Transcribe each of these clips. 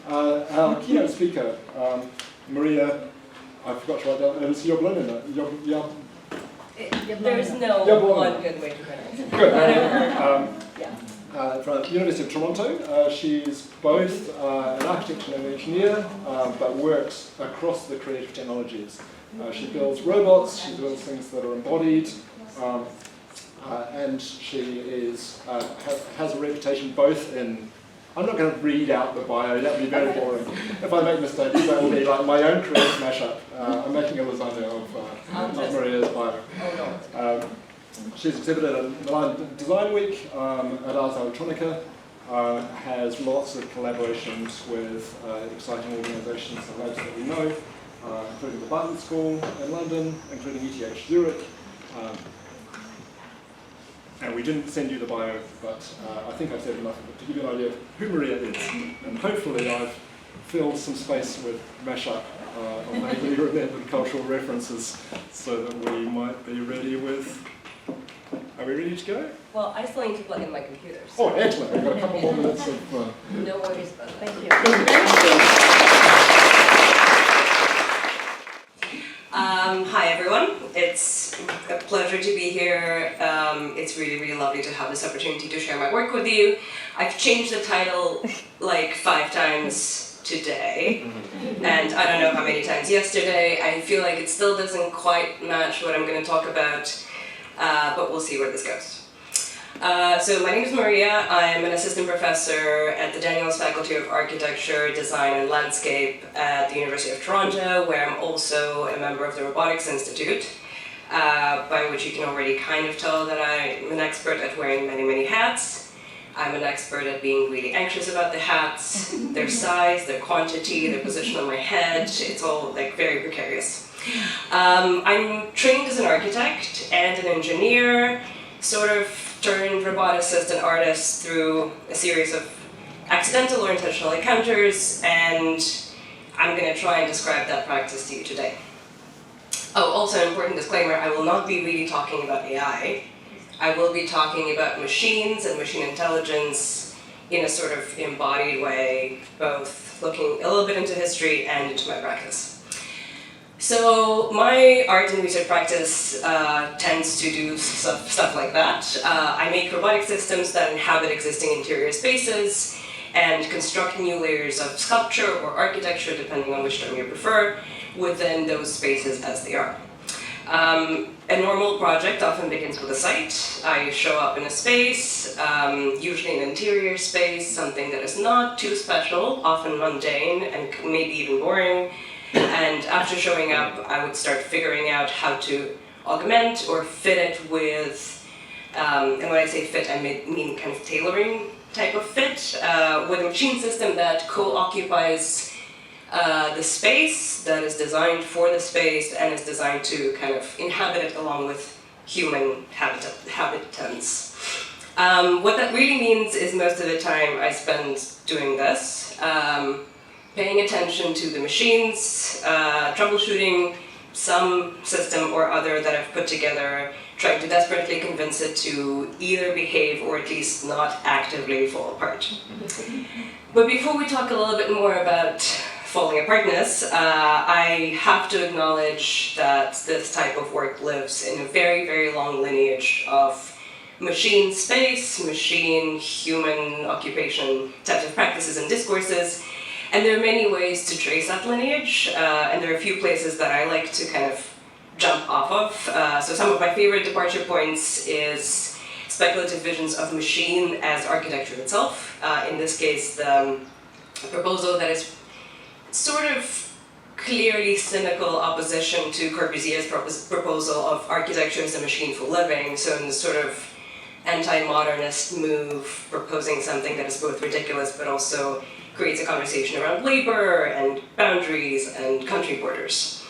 Our keynote speaker, Maria, I forgot to write down, it's Yablonina. There's no one good way to pronounce it. Good. Yeah. From the University of Toronto. She's both an architect and an engineer, but works across the creative technologies. She builds robots, she builds things that are embodied, and she has a reputation both in, I'm not going to read out the bio, that would be very boring. If I make mistakes, that will be like my own creative mashup. I'm making a lasagna of Maria's bio. Oh, no. She's exhibited at Milan Design Week at Ars Electronica, has lots of collaborations with exciting organisations and labs that we know, including the Barton School in London, including ETH Zurich. And we didn't send you the bio, but I think I've said enough to give you an idea of who Maria is. And hopefully I've filled some space with mashup of vaguely remembered cultural references so that we might be ready with... Are we ready to go? Well, I still need to plug in my computer. So. Oh, excellent. We've got a couple more minutes of... No worries about it. Thank you. Hi everyone, it's a pleasure to be here. It's really, really lovely to have this opportunity to share my work with you. I've changed the title like 5 times today, and I don't know how many times yesterday. I feel like it still doesn't quite match what I'm going to talk about, but we'll see where this goes. So my name is Maria. I'm an assistant professor at the Daniels Faculty of Architecture, Design and Landscape at the University of Toronto, where I'm also a member of the Robotics Institute, by which you can already kind of tell that I'm an expert at wearing many, many hats. I'm an expert at being really anxious about the hats, their size, their quantity, their position on my head. It's all like very precarious. I'm trained as an architect and an engineer, sort of turned roboticist and artist through a series of accidental or intentional encounters, and I'm going to try and describe that practice to you today. Oh, also an important disclaimer, I will not be really talking about AI. I will be talking about machines and machine intelligence in a sort of embodied way, both looking a little bit into history and into my practice. So my art and research practice tends to do stuff like that. I make robotic systems that inhabit existing interior spaces and construct new layers of sculpture or architecture, depending on which term you prefer, within those spaces as they are. A normal project often begins with a site. I show up in a space, usually an interior space, something that is not too special, often mundane and maybe even boring. And after showing up, I would start figuring out how to augment or fit it with, and when I say fit, I mean kind of tailoring type of fit, with a machine system that co-occupies the space, that is designed for the space, and is designed to kind of inhabit it along with human habitants. What that really means is most of the time I spend doing this. Paying attention to the machines, troubleshooting some system or other that I've put together, trying to desperately convince it to either behave or at least not actively fall apart. But before we talk a little bit more about falling apartness, I have to acknowledge that this type of work lives in a very, very long lineage of machine space, machine, human occupation types of practices and discourses. And there are many ways to trace that lineage, and there are a few places that I like to kind of jump off of. So some of my favorite departure points is speculative visions of machine as architecture itself. In this case, the proposal that is sort of clearly cynical opposition to Corbusier's proposal of architecture as a machine for living, so in the sort of anti-modernist move, proposing something that is both ridiculous but also creates a conversation around labor and boundaries and country borders.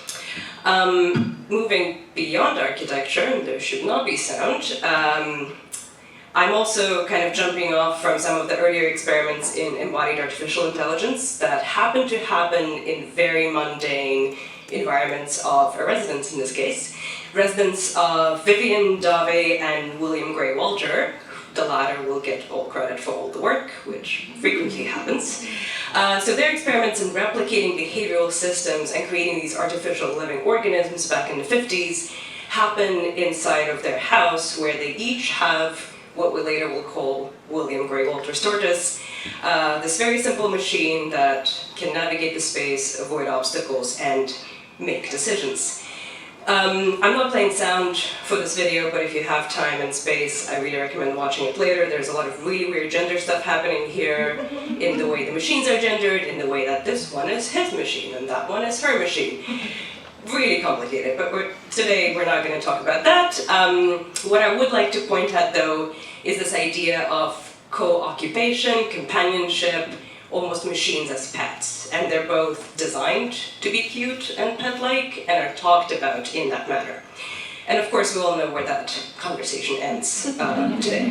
Moving beyond architecture, and there should not be sound, I'm also kind of jumping off from some of the earlier experiments in embodied artificial intelligence that happen to happen in very mundane environments of a residence in this case. Residents of Vivian Dave and William Gray Walter, the latter will get all credit for all the work, which frequently happens. So their experiments in replicating behavioral systems and creating these artificial living organisms back in the 50s happen inside of their house, where they each have what we later will call William Grey Walter's tortoise, this very simple machine that can navigate the space, avoid obstacles, and make decisions. I'm not playing sound for this video, but if you have time and space, I really recommend watching it later. There's a lot of really weird gender stuff happening here, in the way the machines are gendered, in the way that this one is his machine and that one is her machine. Really complicated, but today we're not going to talk about that. What I would like to point at, though, is this idea of co-occupation, companionship, almost machines as pets. And they're both designed to be cute and pet-like and are talked about in that manner. And of course, we all know where that conversation ends today.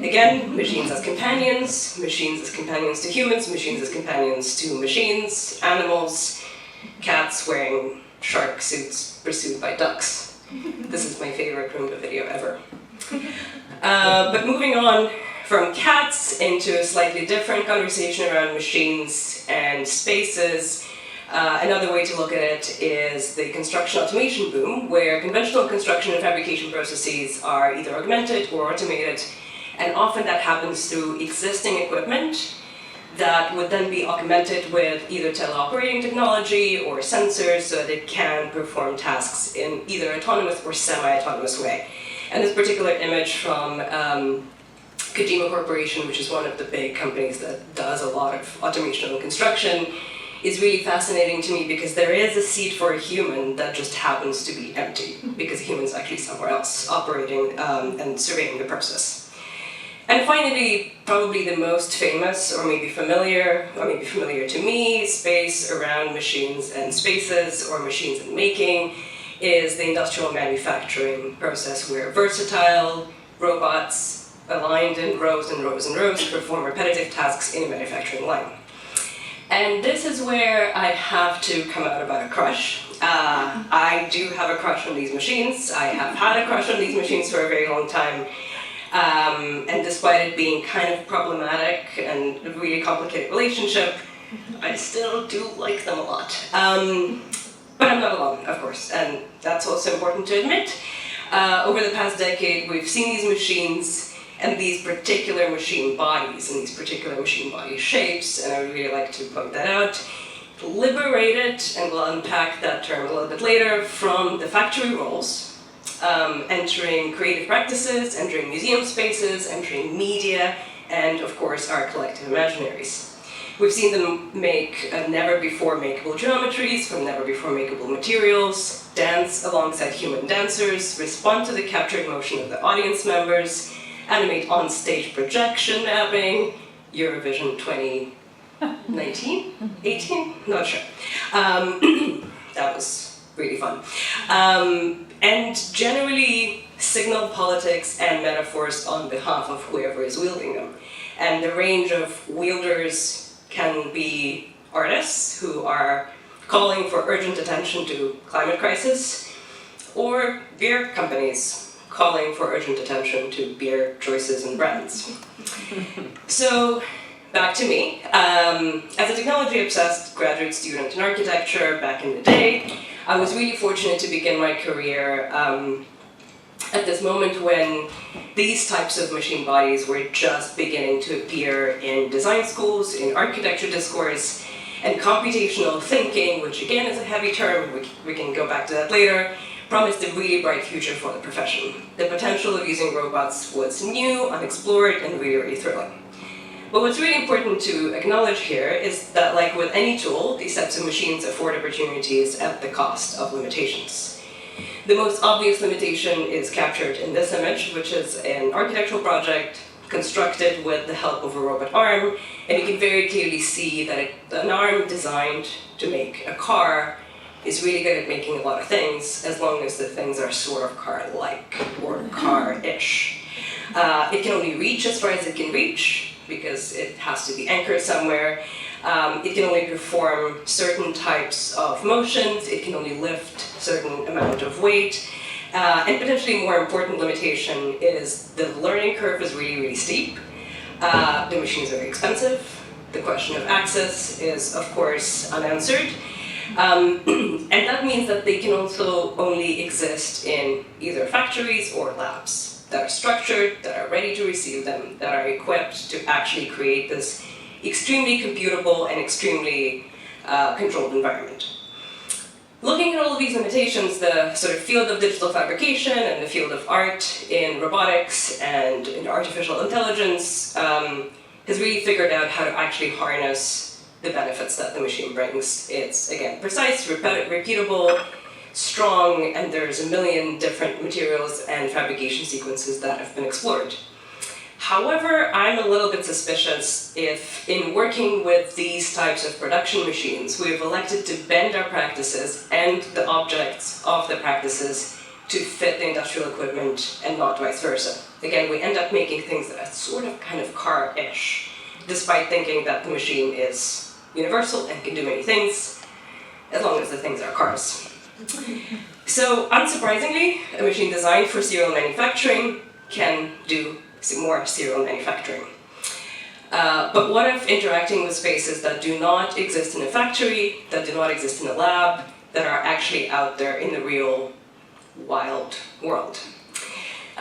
Again, machines as companions to humans, machines as companions to machines, animals, cats wearing shark suits pursued by ducks. This is my favorite Roomba video ever. But moving on from cats into a slightly different conversation around machines and spaces, another way to look at it is the construction automation boom, where conventional construction and fabrication processes are either augmented or automated, and often that happens through existing equipment that would then be augmented with either teleoperating technology or sensors so that it can perform tasks in either autonomous or semi-autonomous way. And this particular image from Kojima Corporation, which is one of the big companies that does a lot of automation and construction, is really fascinating to me because there is a seat for a human that just happens to be empty because the human's actually somewhere else operating and surveying the process. And finally, probably the most famous, or maybe familiar to me, space around machines and spaces, or machines and making, is the industrial manufacturing process, where versatile robots aligned in rows and rows and rows perform repetitive tasks in a manufacturing line. And this is where I have to come out about a crush. I do have a crush on these machines. I have had a crush on these machines for a very long time. And despite it being kind of problematic and a really complicated relationship, I still do like them a lot. But I'm not alone, of course, and that's also important to admit. Over the past decade, we've seen these machines and these particular machine bodies and these particular machine body shapes, and I would really like to point that out, liberated, and we'll unpack that term a little bit later, from the factory roles, entering creative practices, entering museum spaces, entering media, and of course our collective imaginaries. We've seen them make never-before-makeable geometries from never-before-makeable materials, dance alongside human dancers, respond to the captured motion of the audience members, animate on-stage projection mapping, Eurovision 2019? 18? Not sure. That was really fun. And generally signal politics and metaphors on behalf of whoever is wielding them. And the range of wielders can be artists who are calling for urgent attention to climate crisis, or beer companies calling for urgent attention to beer choices and brands. So, back to me. As a technology-obsessed graduate student in architecture back in the day, I was really fortunate to begin my career at this moment when these types of machine bodies were just beginning to appear in design schools, in architecture discourse, and computational thinking, which again is a heavy term, we can go back to that later, promised a really bright future for the profession. The potential of using robots was new, unexplored, and really, really thrilling. But what's really important to acknowledge here is that, like with any tool, these types of machines afford opportunities at the cost of limitations. The most obvious limitation is captured in this image, which is an architectural project constructed with the help of a robot arm, and you can very clearly see that an arm designed to make a car is really good at making a lot of things, as long as the things are sort of car-like, or car-ish. It can only reach as far as it can reach, because it has to be anchored somewhere. It can only perform certain types of motions, it can only lift certain amount of weight, And potentially more important limitation is the learning curve is really, really steep. The machine is very expensive. The question of access is, of course, unanswered. And that means that they can also only exist in either factories or labs that are structured, that are ready to receive them, that are equipped to actually create this extremely computable and extremely controlled environment. Looking at all of these limitations, the sort of field of digital fabrication and the field of art in robotics and in artificial intelligence has really figured out how to actually harness the benefits that the machine brings. It's, again, precise, repeatable, strong, and there's a million different materials and fabrication sequences that have been explored. However, I'm a little bit suspicious if, in working with these types of production machines, we have elected to bend our practices and the objects of the practices to fit the industrial equipment and not vice versa. Again, we end up making things that are sort of kind of car-ish, despite thinking that the machine is universal and can do many things, as long as the things are cars. So, unsurprisingly, a machine designed for serial manufacturing can do more serial manufacturing. But what if interacting with spaces that do not exist in a factory, that do not exist in a lab, that are actually out there in the real, wild world?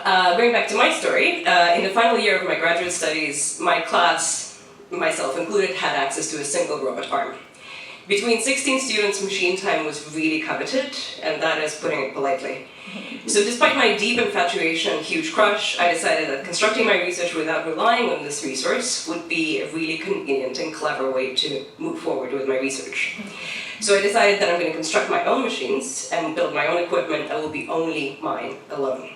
Going back to my story, in the final year of my graduate studies, my class, myself included, had access to a single robot arm. Between 16 students, machine time was really coveted, and that is putting it politely. So despite my deep infatuation and huge crush, I decided that constructing my research without relying on this resource would be a really convenient and clever way to move forward with my research. So I decided that I'm going to construct my own machines and build my own equipment that will be only mine alone.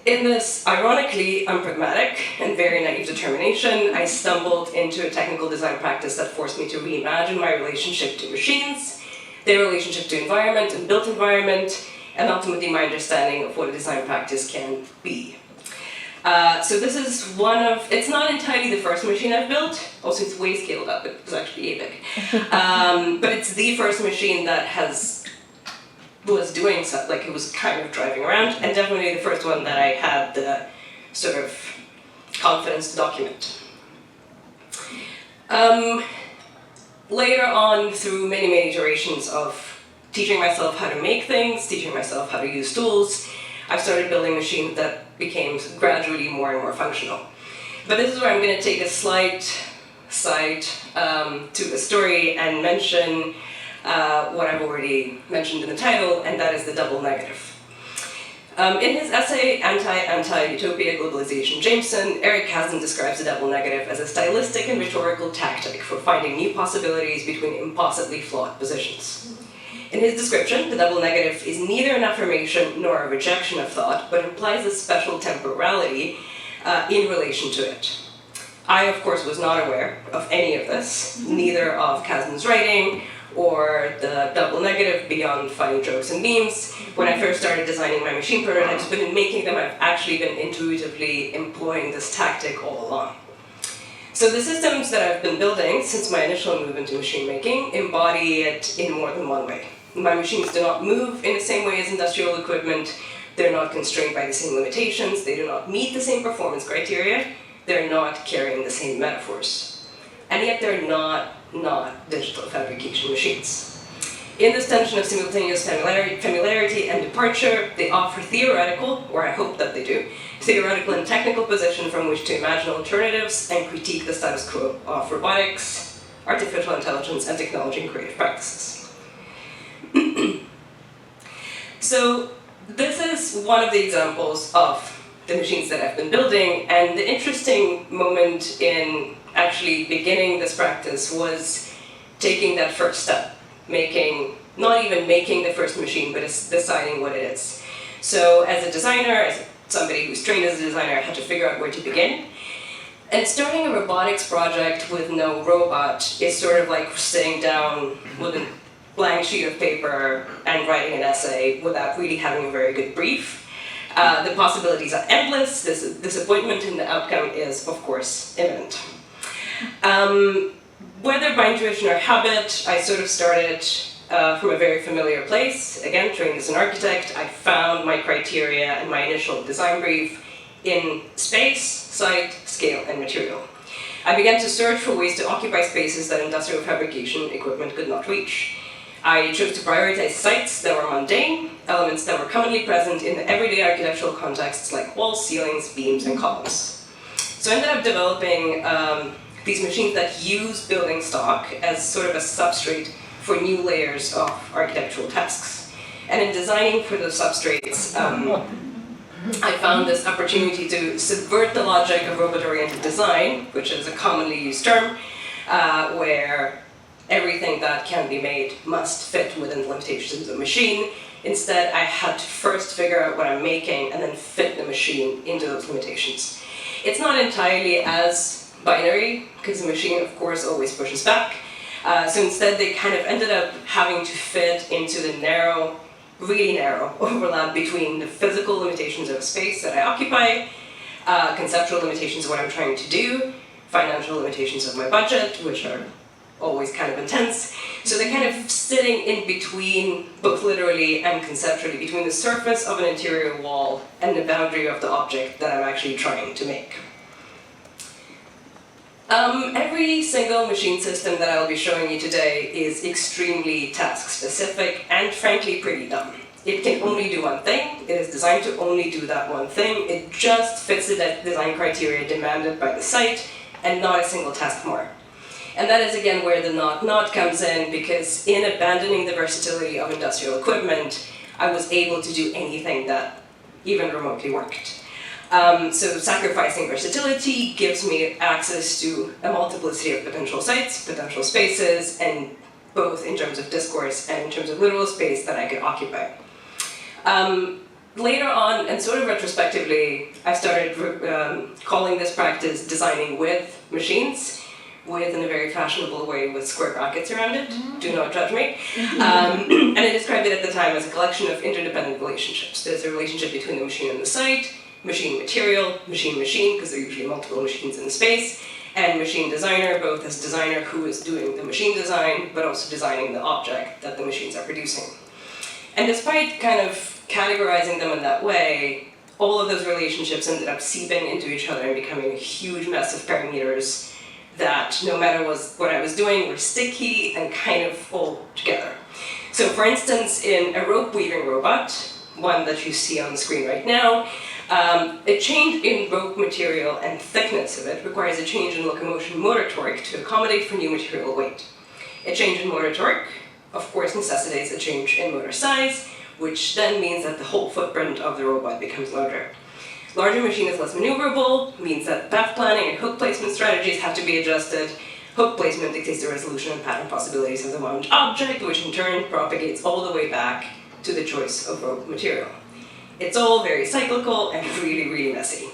In this ironically unpragmatic and very naive determination, I stumbled into a technical design practice that forced me to reimagine my relationship to machines, their relationship to environment and built environment, and ultimately my understanding of what a design practice can be. So this is it's not entirely the first machine I've built, also it's way scaled up, it was actually big. But it's the first machine that was doing something, like it was kind of driving around, and definitely the first one that I had the sort of confidence to document. Later on, through many, many iterations of teaching myself how to make things, teaching myself how to use tools, I've started building machines that became gradually more and more functional. But this is where I'm going to take a slight side to the story and mention what I've already mentioned in the title, and that is the double negative. In his essay, Anti-Utopia, Globalization, Jameson, Eric Kasdan describes the double negative as a stylistic and rhetorical tactic for finding new possibilities between impossibly flawed positions. In his description, the double negative is neither an affirmation nor a rejection of thought, but implies a special temporality in relation to it. I, of course, was not aware of any of this, neither of Kasdan's writing or the double negative beyond funny jokes and memes. When I first started designing my machine prototypes, but in making them, I've actually been intuitively employing this tactic all along. So the systems that I've been building since my initial move into machine making embody it in more than one way. My machines do not move in the same way as industrial equipment, they're not constrained by the same limitations, they do not meet the same performance criteria, they're not carrying the same metaphors. And yet they're not digital fabrication machines. In this tension of simultaneous familiarity and departure, they offer theoretical, or I hope that they do, theoretical and technical position from which to imagine alternatives and critique the status quo of robotics, artificial intelligence, and technology and creative practices. So this is one of the examples of the machines that I've been building, and the interesting moment in actually beginning this practice was taking that first step, not even making the first machine, but deciding what it is. So as a designer, as somebody who's trained as a designer, I had to figure out where to begin. And starting a robotics project with no robot is sort of like sitting down with a blank sheet of paper and writing an essay without really having a very good brief. The possibilities are endless, disappointment in the outcome is, of course, imminent. Whether by intuition or habit, I sort of started from a very familiar place. Again, trained as an architect, I found my criteria and my initial design brief in space, site, scale, and material. I began to search for ways to occupy spaces that industrial fabrication equipment could not reach. I chose to prioritize sites that were mundane, elements that were commonly present in the everyday architectural contexts like walls, ceilings, beams, and columns. So I ended up developing these machines that use building stock as sort of a substrate for new layers of architectural tasks. And in designing for those substrates, I found this opportunity to subvert the logic of robot-oriented design, which is a commonly used term, where everything that can be made must fit within the limitations of the machine. Instead, I had to first figure out what I'm making and then fit the machine into those limitations. It's not entirely as binary, because the machine, of course, always pushes back. So instead, they kind of ended up having to fit into the narrow, really narrow overlap between the physical limitations of space that I occupy, conceptual limitations of what I'm trying to do, financial limitations of my budget, which are always kind of intense. So they're kind of sitting in between, both literally and conceptually, between the surface of an interior wall and the boundary of the object that I'm actually trying to make. Every single machine system that I'll be showing you today is extremely task-specific and frankly pretty dumb. It can only do one thing, it is designed to only do that one thing, it just fits the design criteria demanded by the site, and not a single task more. And that is again where the not comes in, because in abandoning the versatility of industrial equipment, I was able to do anything that even remotely worked. So sacrificing versatility gives me access to a multiplicity of potential sites, potential spaces, and both in terms of discourse and in terms of literal space that I could occupy. Later on, and sort of retrospectively, I started calling this practice designing with machines, with in a very fashionable way with square brackets around it. Do not judge me. And I described it at the time as a collection of interdependent relationships. There's a relationship between the machine and the site, machine material, machine, because there are usually multiple machines in space, and machine designer, both as designer who is doing the machine design, but also designing the object that the machines are producing. And despite kind of categorizing them in that way, all of those relationships ended up seeping into each other and becoming a huge mess of parameters that, no matter what I was doing, were sticky and kind of all together. So for instance, in a rope weaving robot, one that you see on the screen right now, a change in rope material and thickness of it requires a change in locomotion motor torque to accommodate for new material weight. A change in motor torque, of course, necessitates a change in motor size, which then means that the whole footprint of the robot becomes larger. Larger machine is less maneuverable, means that path planning and hook placement strategies have to be adjusted. Hook placement dictates the resolution and pattern possibilities of the wound object, which in turn propagates all the way back to the choice of rope material. It's all very cyclical and really, really messy.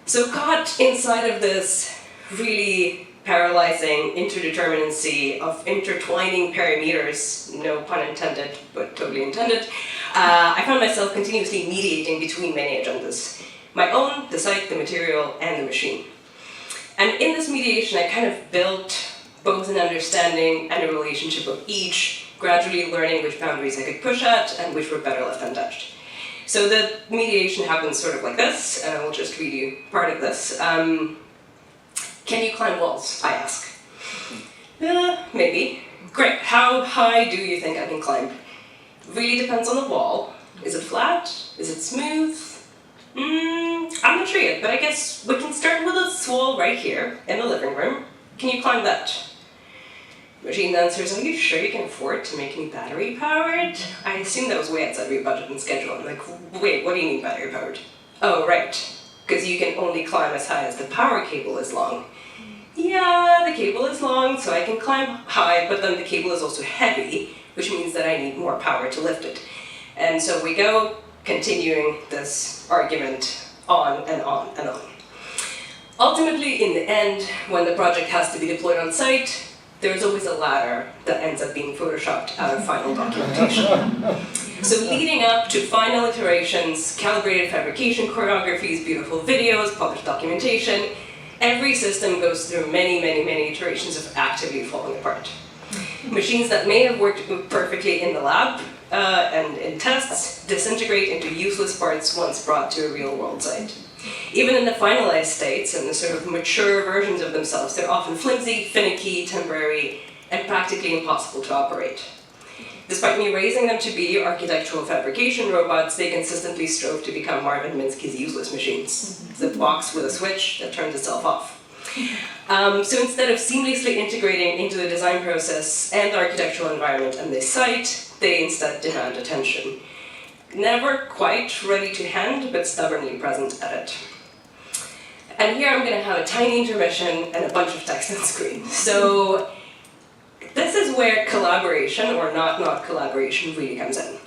So caught inside of this really paralyzing interdeterminacy of intertwining parameters, no pun intended, but totally intended, I found myself continuously mediating between many agendas. My own, the site, the material, and the machine. And in this mediation, I kind of built both an understanding and a relationship of each, gradually learning which boundaries I could push at and which were better left untouched. So the mediation happens sort of like this, and I will just read you part of this. Can you climb walls? I ask. Maybe. Great. How high do you think I can climb? Really depends on the wall. Is it flat? Is it smooth? I'm not sure yet, but I guess we can start with this wall right here in the living room. Can you climb that? Machine answers, are you sure you can afford to make me battery powered? I assume that was way outside of your budget and schedule. I'm like, wait, what do you mean battery powered? Oh, right. Because you can only climb as high as the power cable is long. Yeah, the cable is long, so I can climb high, but then the cable is also heavy, which means that I need more power to lift it. And so we go, continuing this argument on and on and on. Ultimately, in the end, when the project has to be deployed on site, there's always a ladder that ends up being photoshopped out of final documentation. So leading up to final iterations, calibrated fabrication choreographies, beautiful videos, published documentation, every system goes through many, many, many iterations of actively falling apart. Machines that may have worked perfectly in the lab and in tests disintegrate into useless parts once brought to a real-world site. Even in the finalized states and the sort of mature versions of themselves, they're often flimsy, finicky, temporary, and practically impossible to operate. Despite me raising them to be architectural fabrication robots, they consistently strove to become Marvin Minsky's useless machines. It's a box with a switch that turns itself off. So instead of seamlessly integrating into the design process and architectural environment and the site, they instead demand attention. Never quite ready to hand, but stubbornly present at it. And here I'm going to have a tiny intermission and a bunch of text on screen. So this is where collaboration, or not collaboration, really comes in.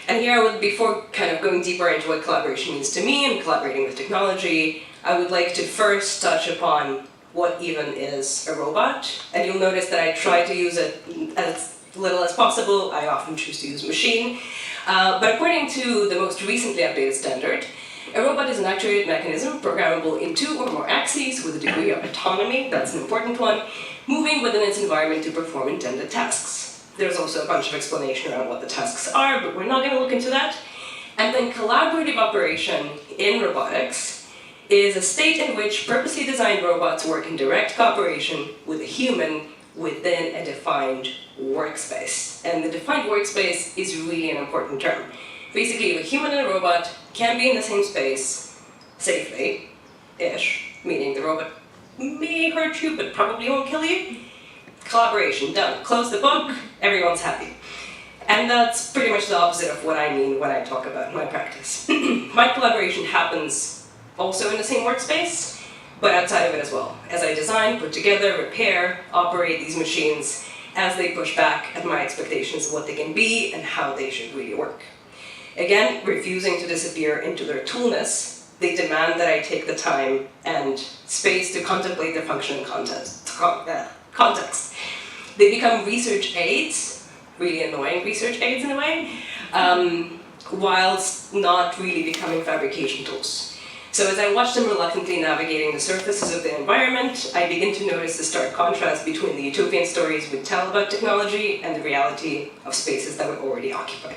And here I would, before kind of going deeper into what collaboration means to me and collaborating with technology, I would like to first touch upon what even is a robot. And you'll notice that I try to use it as little as possible. I often choose to use machine. But according to the most recently updated standard, a robot is an actuated mechanism programmable in 2 or more axes with a degree of autonomy, that's an important one, moving within its environment to perform intended tasks. There's also a bunch of explanation around what the tasks are, but we're not going to look into that. And then collaborative operation in robotics is a state in which purposely designed robots work in direct cooperation with a human within a defined workspace. And the defined workspace is really an important term. Basically, if a human and a robot can be in the same space safely-ish, meaning the robot may hurt you but probably won't kill you, collaboration, done. Close the book, everyone's happy. And that's pretty much the opposite of what I mean when I talk about my practice. My collaboration happens also in the same workspace, but outside of it as well, as I design, put together, repair, operate these machines as they push back at my expectations of what they can be and how they should really work. Again, refusing to disappear into their toolness, they demand that I take the time and space to contemplate their function and context. They become research aids, really annoying research aids in a way, whilst not really becoming fabrication tools. So as I watch them reluctantly navigating the surfaces of the environment, I begin to notice the stark contrast between the utopian stories we tell about technology and the reality of spaces that we already occupy.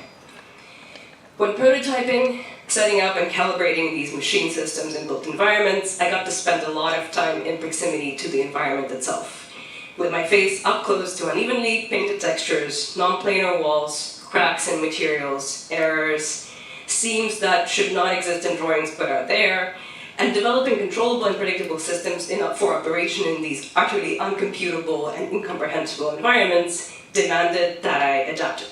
When prototyping, setting up and calibrating these machine systems in built environments, I got to spend a lot of time in proximity to the environment itself, with my face up close to unevenly painted textures, non-planar walls, cracks in materials, errors, seams that should not exist in drawings but are there, and developing controllable and predictable systems for operation in these utterly uncomputable and incomprehensible environments demanded that I adapted.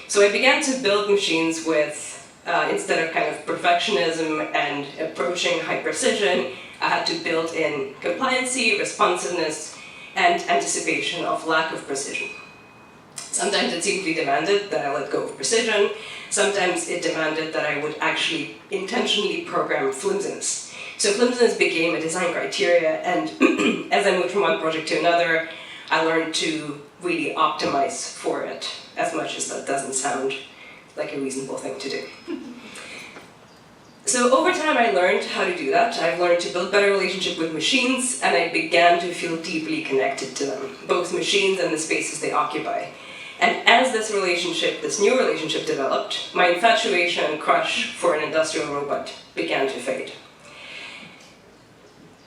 So I began to build machines with, instead of kind of perfectionism and approaching high precision, I had to build in compliancy, responsiveness, and anticipation of lack of precision. Sometimes it simply demanded that I let go of precision. Sometimes it demanded that I would actually intentionally program flimsiness. So flimsiness became a design criteria, and as I moved from one project to another, I learned to really optimize for it, as much as that doesn't sound like a reasonable thing to do. So over time I learned how to do that. I've learned to build better relationship with machines, and I began to feel deeply connected to them, both machines and the spaces they occupy. And as this new relationship developed, my infatuation and crush for an industrial robot began to fade.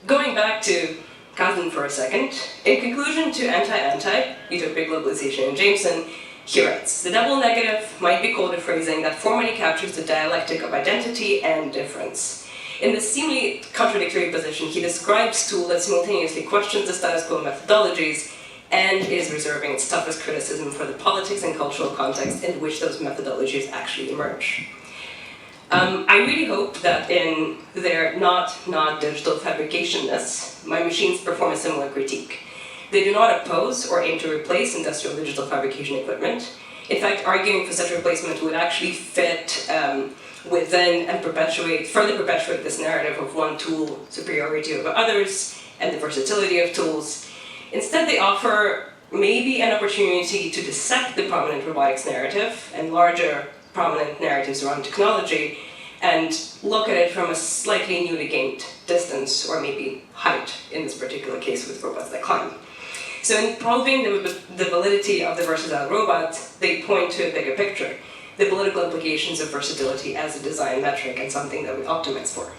Going back to Kazan for a second, in conclusion to Anti-Anti, Utopic Globalization and Jameson, he writes, the double negative might be called a phrasing that formally captures the dialectic of identity and difference. In this seemingly contradictory position, he describes tool that simultaneously questions the status quo methodologies and is reserving its toughest criticism for the politics and cultural context in which those methodologies actually emerge. I really hope that in their not digital fabricationness, my machines perform a similar critique. They do not oppose or aim to replace industrial digital fabrication equipment. In fact, arguing for such replacement would actually fit within and further perpetuate this narrative of one tool superiority over others and the versatility of tools. Instead, they offer maybe an opportunity to dissect the prominent robotics narrative and larger prominent narratives around technology and look at it from a slightly newly gained distance, or maybe height in this particular case with robots that climb. So in probing the validity of the versatile robot, they point to a bigger picture, the political implications of versatility as a design metric and something that we optimize for.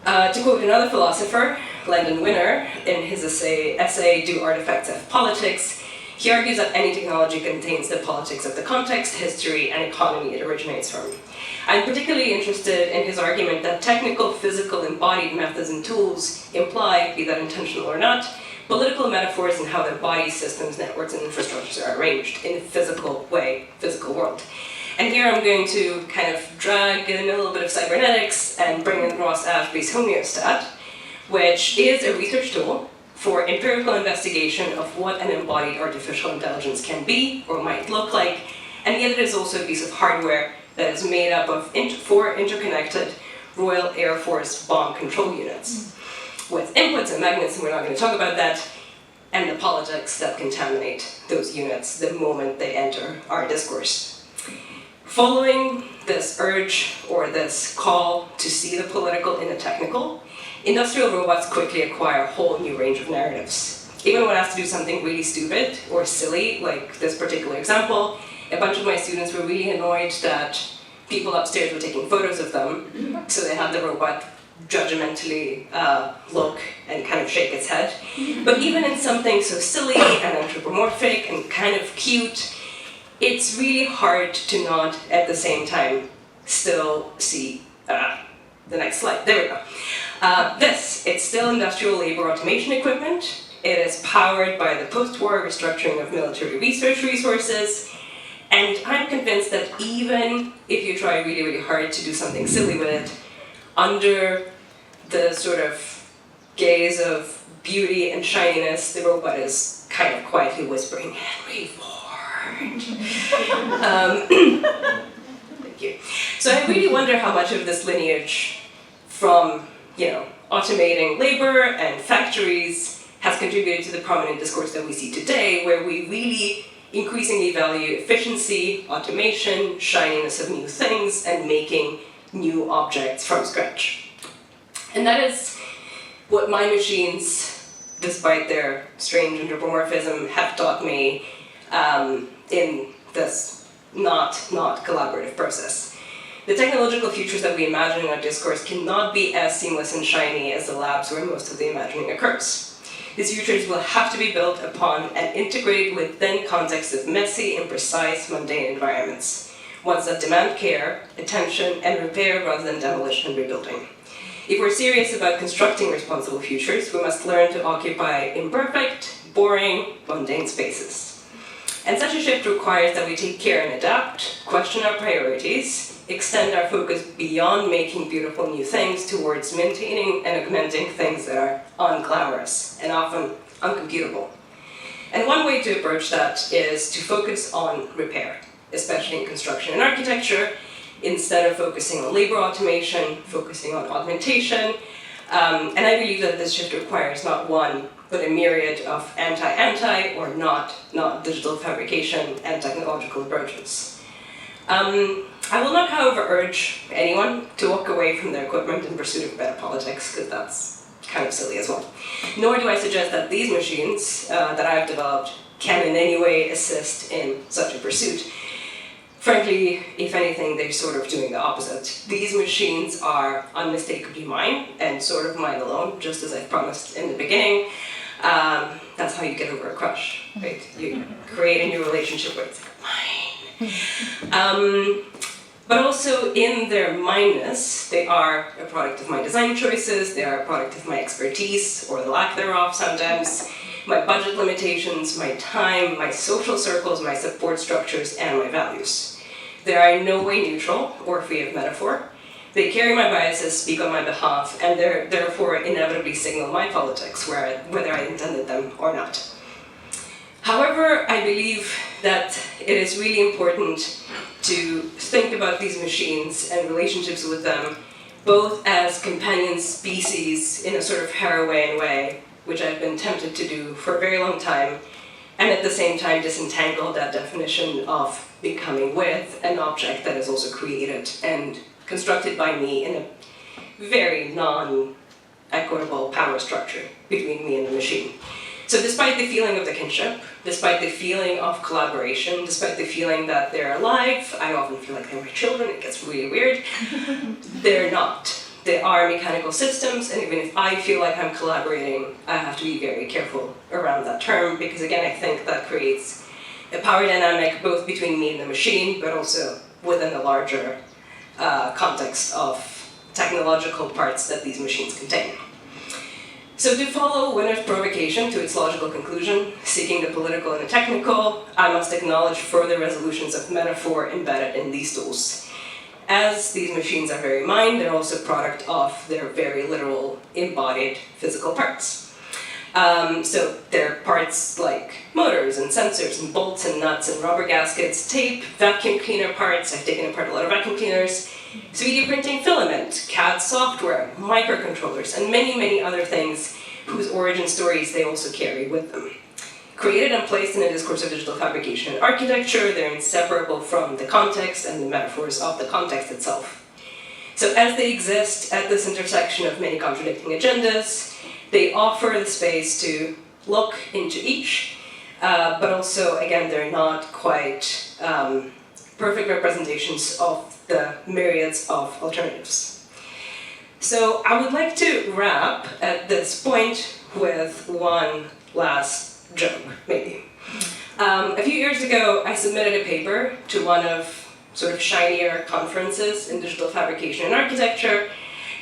To quote another philosopher, Landon Winner, in his essay Do Artifacts Have Politics, he argues that any technology contains the politics of the context, history, and economy it originates from. I'm particularly interested in his argument that technical, physical, embodied methods and tools imply, be that intentional or not, political metaphors and how their bodies, systems, networks, and infrastructures are arranged in a physical way, physical world. And here I'm going to kind of drag in a little bit of cybernetics and bring in Ross Ashby's homeostat, which is a research tool for empirical investigation of what an embodied artificial intelligence can be or might look like, and yet it is also a piece of hardware that is made up of four interconnected Royal Air Force bomb control units, with inputs and magnets, and we're not going to talk about that, and the politics that contaminate those units the moment they enter our discourse. Following this urge or this call to see the political in the technical, industrial robots quickly acquire a whole new range of narratives. Even when asked to do something really stupid or silly, like this particular example, a bunch of my students were really annoyed that people upstairs were taking photos of them, so they had the robot judgmentally look and kind of shake its head. But even in something so silly and anthropomorphic and kind of cute, it's really hard to not at the same time still see the next slide. There we go. It's still industrial labor automation equipment. It is powered by the post-war restructuring of military research resources. And I'm convinced that even if you try really, really hard to do something silly with it, under the sort of gaze of beauty and shininess, the robot is kind of quietly whispering, Henry Ford. Thank you. So I really wonder how much of this lineage from, automating labor and factories has contributed to the prominent discourse that we see today, where we really increasingly value efficiency, automation, shininess of new things, and making new objects from scratch. And that is what my machines, despite their strange anthropomorphism, have taught me in this not collaborative process. The technological futures that we imagine in our discourse cannot be as seamless and shiny as the labs where most of the imagining occurs. These futures will have to be built upon and integrated within contexts of messy, imprecise, mundane environments, ones that demand care, attention, and repair rather than demolition and rebuilding. If we're serious about constructing responsible futures, we must learn to occupy imperfect, boring, mundane spaces. And such a shift requires that we take care and adapt, question our priorities, extend our focus beyond making beautiful new things towards maintaining and augmenting things that are unglamorous and often uncomputable. And one way to approach that is to focus on repair, especially in construction and architecture, instead of focusing on labor automation, focusing on augmentation. And I believe that this shift requires not one, but a myriad of anti or not digital fabrication and technological approaches. I will not, however, urge anyone to walk away from their equipment in pursuit of better politics, because that's kind of silly as well. Nor do I suggest that these machines that I've developed can in any way assist in such a pursuit. Frankly, if anything, they're sort of doing the opposite. These machines are unmistakably mine, and sort of mine alone, just as I promised in the beginning. That's how you get over a crush, right? You create a new relationship where it's like, mine. But also in their mineness, they are a product of my design choices, they are a product of my expertise, or the lack thereof sometimes, my budget limitations, my time, my social circles, my support structures, and my values. They are in no way neutral or free of metaphor. They carry my biases, speak on my behalf, and therefore inevitably signal my politics, whether I intended them or not. However, I believe that it is really important to think about these machines and relationships with them both as companion species in a sort of Harawaiian way, which I've been tempted to do for a very long time, and at the same time disentangle that definition of becoming with an object that is also created and constructed by me in a very non-equitable power structure between me and the machine. So despite the feeling of the kinship, despite the feeling of collaboration, despite the feeling that they're alive, I often feel like they're my children, it gets really weird, they're not. They are mechanical systems, and even if I feel like I'm collaborating, I have to be very careful around that term, because again, I think that creates a power dynamic both between me and the machine, but also within the larger context of technological parts that these machines contain. So to follow Winner's provocation to its logical conclusion, seeking the political and the technical, I must acknowledge further resolutions of metaphor embedded in these tools. As these machines are very mine, they're also product of their very literal embodied physical parts. So they're parts like motors and sensors and bolts and nuts and rubber gaskets, tape, vacuum cleaner parts. I've taken apart a lot of vacuum cleaners, 3D printing filament, CAD software, microcontrollers, and many, many other things whose origin stories they also carry with them. Created and placed in a discourse of digital fabrication and architecture, they're inseparable from the context and the metaphors of the context itself. So as they exist at this intersection of many contradicting agendas, they offer the space to look into each, but also, again, they're not quite perfect representations of the myriads of alternatives. So I would like to wrap at this point with one last joke, maybe. A few years ago, I submitted a paper to one of sort of shinier conferences in digital fabrication and architecture,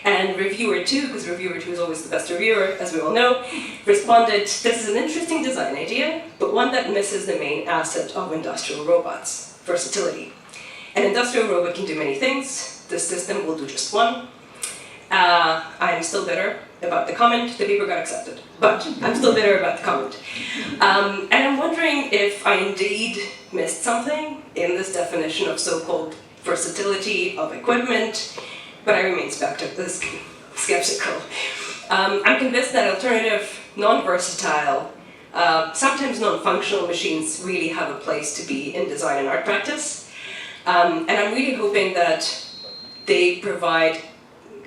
and reviewer 2, because reviewer 2 is always the best reviewer, as we all know, responded, "This is an interesting design idea, but one that misses the main asset of industrial robots, versatility. An industrial robot can do many things, this system will do just one." I'm still bitter about the comment. The paper got accepted, but I'm still bitter about the comment. And I'm wondering if I indeed missed something in this definition of so-called versatility of equipment, but I remain skeptical. I'm convinced that alternative, non-versatile, sometimes non-functional machines really have a place to be in design and art practice. And I'm really hoping that they provide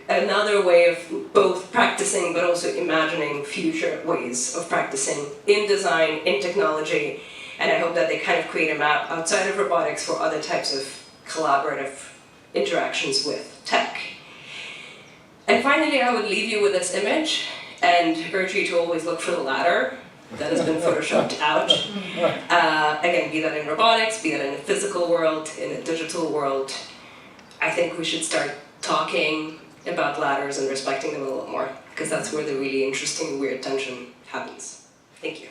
another way of both practicing but also imagining future ways of practicing in design, in technology, and I hope that they kind of create a map outside of robotics for other types of collaborative interactions with tech. And finally, I would leave you with this image and urge you to always look for the ladder that has been photoshopped out. Again, be that in robotics, be that in the physical world, in the digital world, I think we should start talking about ladders and respecting them a little more, because that's where the really interesting, weird tension happens. Thank you.